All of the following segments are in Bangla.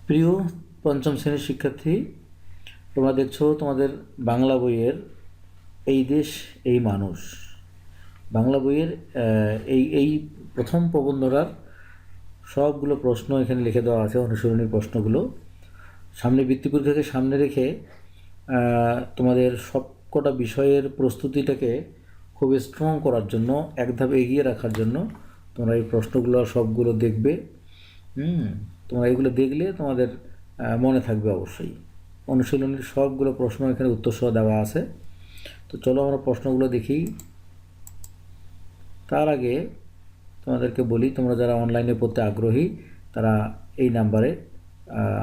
প্রিয় পঞ্চম শ্রেণীর শিক্ষার্থী, তোমরা দেখছো তোমাদের বাংলা বইয়ের এই দেশ এই মানুষ বাংলা বইয়ের এই এই প্রথম প্রবন্ধটার সবগুলো প্রশ্ন এখানে লিখে দেওয়া আছে। অনুশীলনী প্রশ্নগুলো সামনে বৃত্তি পরীক্ষাকে সামনে রেখে তোমাদের সবকটা বিষয়ের প্রস্তুতিটাকে খুব স্ট্রং করার জন্য, এক ধাপ এগিয়ে রাখার জন্য তোমরা এই প্রশ্নগুলো সবগুলো দেখবে। তোমরা এগুলো দেখলে তোমাদের মনে থাকবে অবশ্যই। অনুশীলনীর সবগুলো প্রশ্ন এখানে উত্তরসহ দেওয়া আছে। তো চলো আমরা প্রশ্নগুলো দেখি। তার আগে তোমাদেরকে বলি, তোমরা যারা অনলাইনে পড়তে আগ্রহী তারা এই নাম্বারে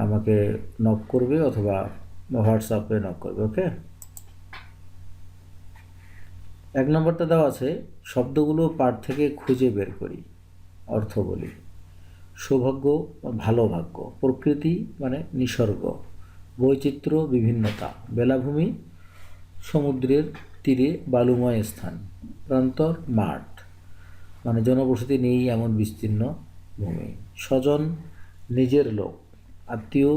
আমাকে নক করবে অথবা হোয়াটসঅ্যাপে নক করবে। ওকে, 1 নম্বরটা দেওয়া আছে, শব্দগুলো পাঠ থেকে খুঁজে বের করি, অর্থ বলি। সৌভাগ্য ভালো ভাগ্য, প্রকৃতি মানে নিসর্গ, বৈচিত্র্য বিভিন্নতা, বেলাভূমি সমুদ্রের তীরে বালুময় স্থান, প্রান্তর মাঠ মানে জনবসতি নেই এমন বিস্তীর্ণ ভূমি, স্বজন নিজের লোক, আত্মীয়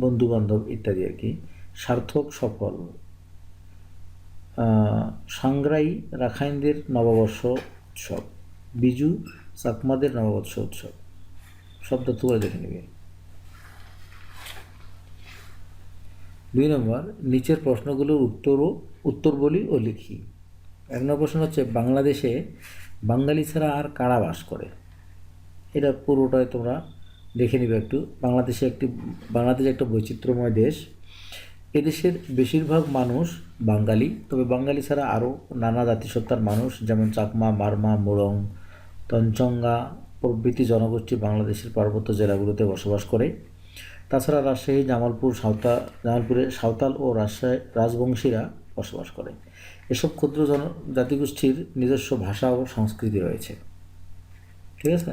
বন্ধুবান্ধব ইত্যাদি আর কি, সার্থক সফল, সাংগ্রাই রাখাইনদের নববর্ষ উৎসব, বিজু চাকমাদের নববর্ষ উৎসব। শব্দ তুলে দেখে নেবে। 2 নম্বর, নিচের প্রশ্নগুলোর উত্তর বলি ও লিখি। 1 নম্বর প্রশ্ন হচ্ছে, বাংলাদেশে বাঙালি ছাড়া আর কারা বাস করে? এটা পুরোটাই তোমরা দেখে নিবে একটু। বাংলাদেশ একটা বৈচিত্র্যময় দেশ। এদেশের বেশিরভাগ মানুষ বাঙালি, তবে বাঙালি ছাড়া আরও নানা জাতিসত্তার মানুষ যেমন চাকমা, মারমা, মোরং, তঞ্চঙ্গা প্রভৃতি জনগোষ্ঠী বাংলাদেশের পার্বত্য জেলাগুলোতে বসবাস করে। তাছাড়া রাজশাহী, জামালপুরে সাঁওতাল ও রাজবংশীরা বসবাস করে। এসব ক্ষুদ্র জাতিগোষ্ঠীর নিজস্ব ভাষা ও সংস্কৃতি রয়েছে। ঠিক আছে।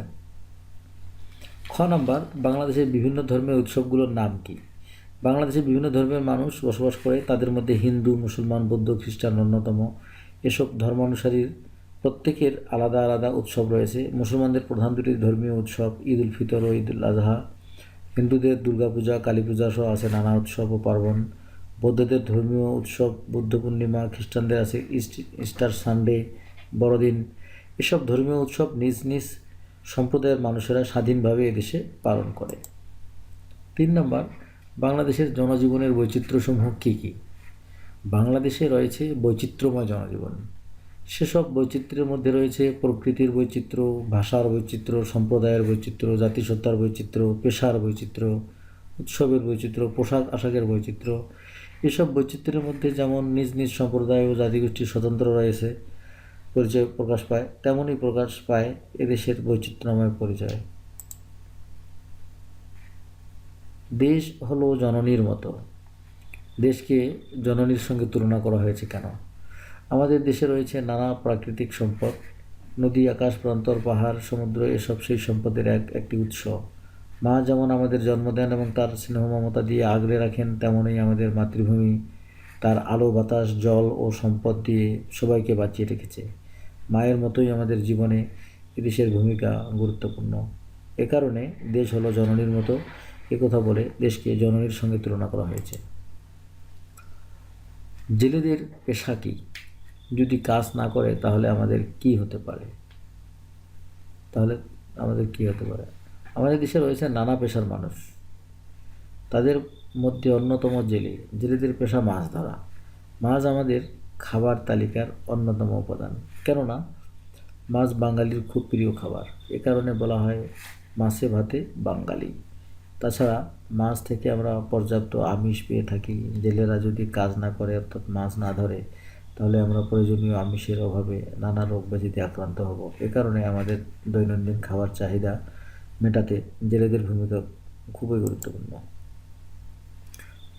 খ নম্বর, বাংলাদেশের বিভিন্ন ধর্মের উৎসবগুলোর নাম কি? বাংলাদেশে বিভিন্ন ধর্মের মানুষ বসবাস করে, তাদের মধ্যে হিন্দু, মুসলমান, বৌদ্ধ, খ্রিস্টান অন্যতম। এসব ধর্মানুসারীর প্রত্যেকের আলাদা আলাদা উৎসব রয়েছে। মুসলমানদের প্রধান দুটি ধর্মীয় উৎসব ঈদ উল ফিতর ও ঈদ উল আজহা। হিন্দুদের দুর্গাপূজা, কালী পূজা সহ আছে নানা উৎসব ও পার্বণ। বৌদ্ধদের ধর্মীয় উৎসব বুদ্ধ পূর্ণিমা, খ্রিস্টানদের আছে ইস্টার সানডে, বড়দিন। এসব ধর্মীয় উৎসব নিজ নিজ সম্প্রদায়ের মানুষেরা স্বাধীনভাবে এদেশে পালন করে। 3 নম্বর, বাংলাদেশের জনজীবনের বৈচিত্র্যসমূহ কী কী? বাংলাদেশে রয়েছে বৈচিত্র্যময় জনজীবন। সেসব বৈচিত্র্যের মধ্যে রয়েছে প্রকৃতির বৈচিত্র্য, ভাষার বৈচিত্র্য, সম্প্রদায়ের বৈচিত্র্য, জাতিসত্তার বৈচিত্র্য, পেশার বৈচিত্র্য, উৎসবের বৈচিত্র্য, পোশাক আশাকের বৈচিত্র্য। এসব বৈচিত্র্যের মধ্যে যেমন নিজ নিজ সম্প্রদায় ও জাতিগোষ্ঠীর স্বতন্ত্র রয়েছে পরিচয় প্রকাশ পায়, তেমনই প্রকাশ পায় এদেশের বৈচিত্র্যময় পরিচয়। দেশ হলো জননীর মতো। দেশকে জননীর সঙ্গে তুলনা করা হয়েছে কেন? আমাদের দেশে রয়েছে নানা প্রাকৃতিক সম্পদ, নদী, আকাশ, প্রান্তর, পাহাড়, সমুদ্র। এসব সেই সম্পদের একটি উৎস। মা যেমন আমাদের জন্ম দেন এবং তার স্নেহ মমতা দিয়ে আগলে রাখেন, তেমনই আমাদের মাতৃভূমি তার আলো, বাতাস, জল ও সম্পদ দিয়ে সবাইকে বাঁচিয়ে রেখেছে। মায়ের মতোই আমাদের জীবনে এদেশের ভূমিকা গুরুত্বপূর্ণ। এ কারণে দেশ হলো জননীর মতো, একথা বলে দেশকে জননীর সঙ্গে তুলনা করা হয়েছে। জেলেদের পেশা কী? যদি কাজ না করে তাহলে আমাদের কি হতে পারে? আমাদের দেশে রয়েছে নানা পেশার মানুষ, তাদের মধ্যে অন্যতম জেলে। জেলেদের পেশা মাছ ধরা। মাছ আমাদের খাবার তালিকার অন্যতম উপাদান, কেননা মাছ বাঙালির খুব প্রিয় খাবার। এ কারণে বলা হয় মাছে ভাতে বাঙালি। তাছাড়া মাছ থেকে আমরা পর্যাপ্ত আমিষ পেয়ে থাকি। জেলেরা যদি কাজ না করে অর্থাৎ মাছ না ধরে তাহলে আমরা প্রয়োজনীয় আমিষের অভাবে নানা রোগ ব্যাধিতে আক্রান্ত হব। এ কারণে আমাদের দৈনন্দিন খাবার চাহিদা মেটাতে জেলেদের ভূমিকা খুবই গুরুত্বপূর্ণ।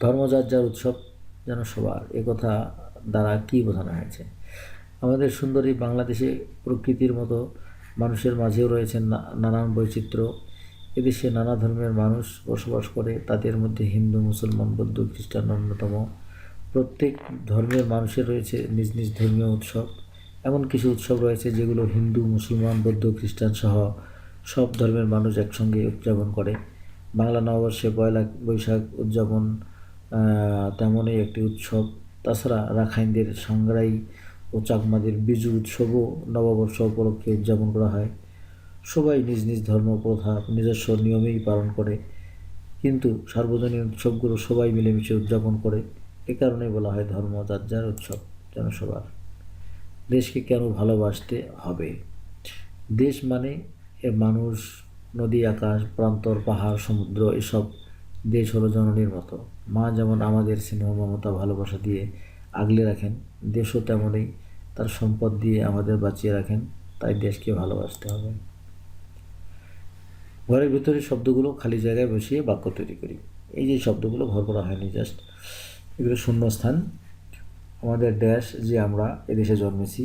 ধর্ম যার যার, উৎসব যেন সবার, একথা দ্বারা কী বোঝানো হয়েছে? আমাদের সুন্দরী বাংলাদেশে প্রকৃতির মতো মানুষের মাঝেও রয়েছে নানান বৈচিত্র্য। এদেশে নানা ধর্মের মানুষ বসবাস করে, তাদের মধ্যে হিন্দু, মুসলমান, বৌদ্ধ, খ্রিস্টান অন্যতম। প্রত্যেক ধর্মের মানুষের রয়েছে নিজ নিজ ধর্মীয় উৎসব। এমন কিছু উৎসব রয়েছে যেগুলো হিন্দু, মুসলমান, বৌদ্ধ, খ্রিস্টান সহ সব ধর্মের মানুষ একসঙ্গে উদযাপন করে। বাংলা নববর্ষে পয়লা বৈশাখ উদযাপন তেমনই একটি উৎসব। তাছাড়া রাখাইনদের সাংগ্রাই ও চাকমাদের বিজু উৎসবও নববর্ষ উপলক্ষে উদযাপন করা হয়। সবাই নিজ নিজ ধর্ম প্রথা নিজস্ব নিয়মেই পালন করে, কিন্তু সার্বজনীন উৎসবগুলো সবাই মিলেমিশে উদযাপন করে। এ কারণেই বলা হয় ধর্ম যার যার উৎসব যেন সবার। দেশকে কেন ভালোবাসতে হবে? দেশ মানে এর মানুষ, নদী, আকাশ, প্রান্তর, পাহাড়, সমুদ্র এসব। দেশ হলো জননীর মতো। মা যেমন আমাদের স্নেহ, মমতা, ভালোবাসা দিয়ে আগলে রাখেন, দেশও তেমনই তার সম্পদ দিয়ে আমাদের বাঁচিয়ে রাখেন। তাই দেশকে ভালোবাসতে হবে। ঘরের ভিতরে শব্দগুলো খালি জায়গায় বসিয়ে বাক্য তৈরি করি। এই যে শব্দগুলো ভর করা হয়নি, জাস্ট এগুলো শূন্যস্থান। আমাদের দেশ যে আমরা এদেশে জন্মেছি,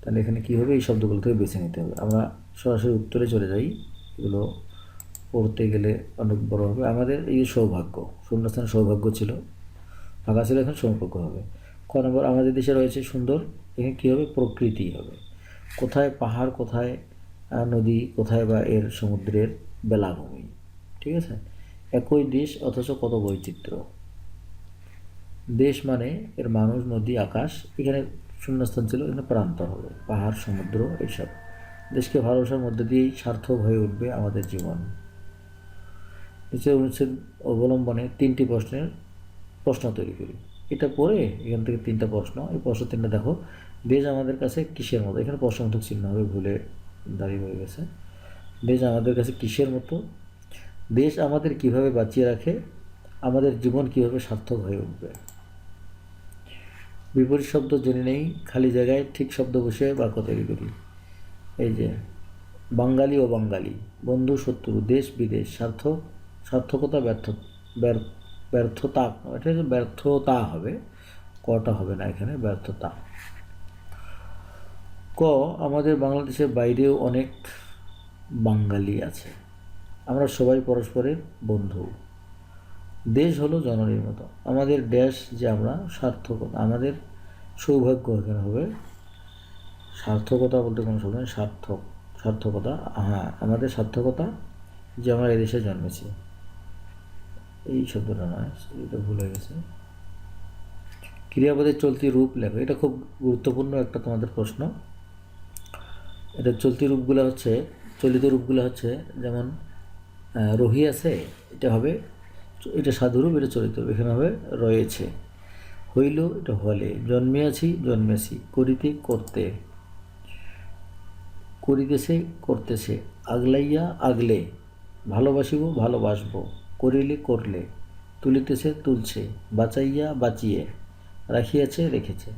তাহলে এখানে কী হবে? এই শব্দগুলো থেকে বেছে নিতে হবে। আমরা সরাসরি উত্তরে চলে যাই, এগুলো পড়তে গেলে অনেক বড় হবে। আমাদের এই সৌভাগ্য, শূন্যস্থানে সৌভাগ্য ছিল, ফাঁকা ছিল, এখন সৌভাগ্য হবে। ক নম্বর, আমাদের দেশে রয়েছে সুন্দর, এখানে কী হবে? প্রকৃতি হবে। কোথায় পাহাড়, কোথায় নদী, কোথায় বা এর সমুদ্রের বেলাভূমি। ঠিক আছে? একই দেশ অথচ কত বৈচিত্র্য। দেশ মানে এর মানুষ, নদী, আকাশ, এখানে শূন্যস্থান ছিল, এখানে প্রান্তর হবে, পাহাড়, সমুদ্র এইসব। দেশকে ভালোবাসার মধ্যে দিয়েই সার্থক হয়ে উঠবে আমাদের জীবন। নিচে অনুচ্ছেদ অবলম্বনে 3টি প্রশ্নের প্রশ্ন তৈরি করি। এটা পড়ে এখান থেকে 3টা প্রশ্ন, এই প্রশ্ন 3টা দেখো। দেশ আমাদের কাছে কিসের মতো? এখানে প্রশ্নবোধক চিহ্ন হবে, ভুলে দাঁড়িয়ে হয়ে গেছে। দেশ আমাদের কাছে কিসের মতো? দেশ আমাদের কিভাবে বাঁচিয়ে রাখে? আমাদের জীবন কিভাবে সার্থক হয়ে উঠবে? বিপরীত শব্দ জেনে নেই, খালি জায়গায় ঠিক শব্দ বসে বাক্য তৈরি করি। এই যে বাঙালি ও বাঙালি, বন্ধু শত্রু, দেশ বিদেশ, সার্থক, সার্থকতা, ব্যর্থতা, এটা ব্যর্থতা হবে, কটা হবে না এখানে, ব্যর্থতা। ক, আমাদের বাংলাদেশের বাইরেও অনেক বাঙালি আছে, আমরা সবাই পরস্পরের বন্ধু। দেশ হলো জননীর মতো, আমাদের দেশ যে আমরা, সার্থকতা, আমাদের সৌভাগ্য এখানে হবে। সার্থকতা বলতে কোনো শব্দ নেই, সার্থকতা, হ্যাঁ, আমাদের সার্থকতা যে আমরা এদেশে জন্মেছি, এই শব্দটা নয়, এটা ভুল হয়ে গেছে। ক্রিয়াপদের চলতি রূপ লেখো, এটা খুব গুরুত্বপূর্ণ একটা তোমাদের প্রশ্ন। এটা চলতি রূপগুলো হচ্ছে, চলিত রূপগুলো হচ্ছে, যেমন রহি আছে, এটা হবে, এটা সাধুরূপ, এটা চলিত রূপ, এখানে হবে রয়েছে। হইল, এটা হলে। জন্মিয়াছি, জন্মেছি। করিতে, করতে। করিতেছে, করতেছে। আগলাইয়া, আগলে। ভালোবাসিব, ভালোবাসব। করিলে, করলে। তুলিতেছে, তুলছে। বাঁচাইয়া, বাঁচিয়ে। রাখিয়াছে, রেখেছে।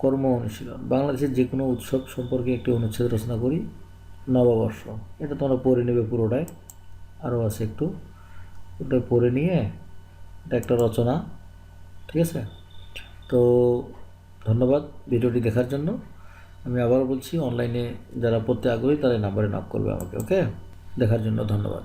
কর্ম অনুশীলন। বাংলাদেশের যে কোনো উৎসব সম্পর্কে একটি অনুচ্ছেদ রচনা করি। নববর্ষ, এটা তোমরা পড়ে নেবে পুরোটাই, আরও আছে একটু, ওটা পড়ে নিয়ে এটা একটা রচনা। ঠিক আছে? তো ধন্যবাদ ভিডিওটি দেখার জন্য। আমি আবারও বলছি, অনলাইনে যারা পড়তে আগ্রহী তারা নাম্বারে নক করবে আমাকে। ওকে, দেখার জন্য ধন্যবাদ।